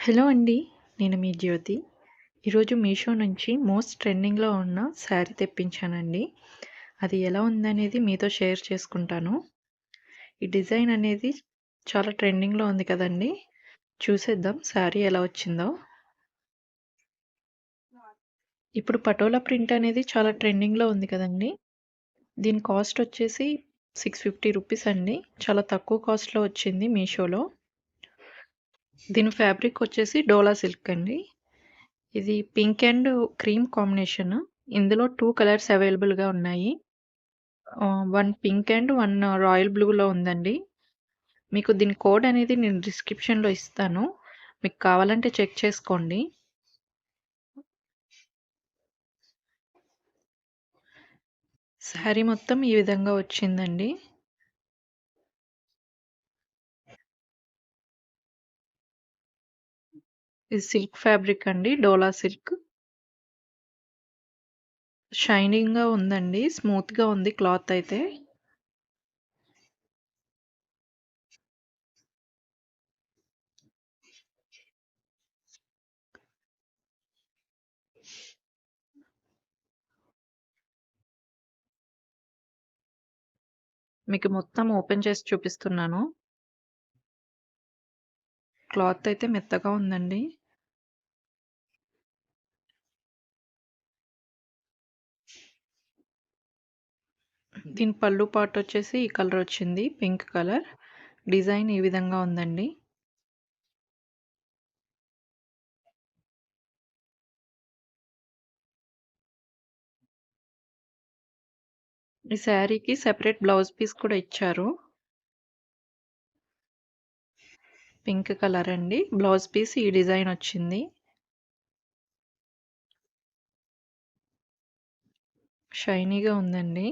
Hello అండి. నేను మీ జ్యోతి. ఈరోజు మీషో నుంచి మోస్ట్ ట్రెండింగ్‌లో ఉన్న శారీ తెప్పించానండి. అది ఎలా ఉందనేది మీతో షేర్ చేసుకుంటాను. ఈ డిజైన్ అనేది చాలా ట్రెండింగ్‌లో ఉంది కదండీ! చూసేద్దాం శారీ ఎలా వచ్చిందో. ఇప్పుడు పటోలా ప్రింట్ అనేది చాలా ట్రెండింగ్‌లో ఉంది కదండీ! దీని కాస్ట్ వచ్చేసి రూ. 650 అండి. చాలా తక్కువ కాస్ట్‌లో వచ్చింది మీషోలో. దీని ఫ్యాబ్రిక్ వచ్చేసి డోలా సిల్క్ అండి. ఇది పింక్ అండ్ క్రీమ్ కాంబినేషన్. ఇందులో 2 కలర్స్ అవైలబుల్‌గా ఉన్నాయి. 1 పింక్ అండ్ 1 రాయల్ బ్లూలో ఉందండి. మీకు దీని కోడ్ అనేది నేను డిస్క్రిప్షన్‌లో ఇస్తాను. మీకు కావాలంటే చెక్ చేసుకోండి. శారీ మొత్తం ఈ విధంగా వచ్చిందండి. ఇది సిల్క్ ఫ్యాబ్రిక్ అండి. డోలా సిల్క్. షైనింగ్‌గా ఉందండి. స్మూత్‌గా ఉంది క్లాత్ అయితే. మీకు మొత్తం ఓపెన్ చేసి చూపిస్తున్నాను. క్లాత్ అయితే మెత్తగా ఉందండి. దీని పళ్ళు పార్ట్ వచ్చేసి ఈ కలర్ వచ్చింది. Pink colour. డిజైన్ ఈ విధంగా ఉందండి. ఈ శారీకి సెపరేట్ బ్లౌజ్ పీస్ కూడా ఇచ్చారు. పింక్ కలర్ అండి. బ్లౌజ్ పీస్ ఈ డిజైన్ వచ్చింది. షైనీగా ఉందండి.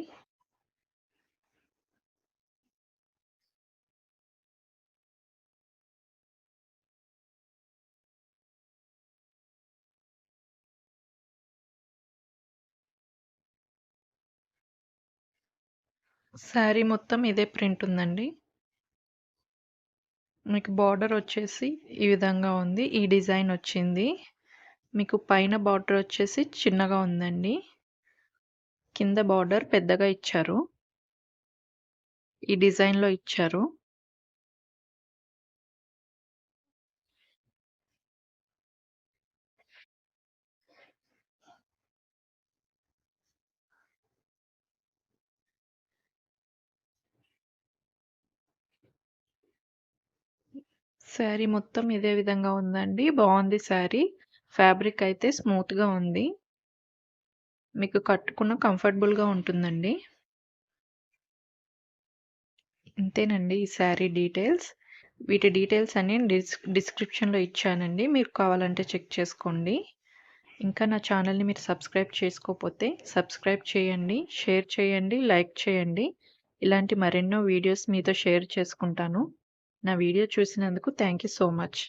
శారీ మొత్తం ఇదే ప్రింట్ ఉందండి. మీకు బార్డర్ వచ్చేసి ఈ విధంగా ఉంది. ఈ డిజైన్ వచ్చింది. మీకు పైన బార్డర్ వచ్చేసి చిన్నగా ఉందండి. కింద బార్డర్ పెద్దగా ఇచ్చారు. ఈ డిజైన్‌లో ఇచ్చారు. శారీ మొత్తం ఇదే విధంగా ఉందండి. బావుంది శారీ. ఫ్యాబ్రిక్ అయితే స్మూత్‌గా ఉంది. మీకు కట్టుకున్న కంఫర్టబుల్‌గా ఉంటుందండి. ఇంతేనండి ఈ శారీ డీటెయిల్స్. వీటి డీటెయిల్స్ అన్నీ డిస్క్రిప్షన్‌లో ఇచ్చానండి. మీరు కావాలంటే చెక్ చేసుకోండి. ఇంకా నా ఛానల్‌ని మీరు సబ్స్క్రైబ్ చేసుకోకపోతే సబ్స్క్రైబ్ చేయండి, షేర్ చేయండి, లైక్ చేయండి. ఇలాంటి మరెన్నో వీడియోస్ మీతో షేర్ చేసుకుంటాను. నా వీడియో చూసినందుకు థాంక్ యూ సో మచ్.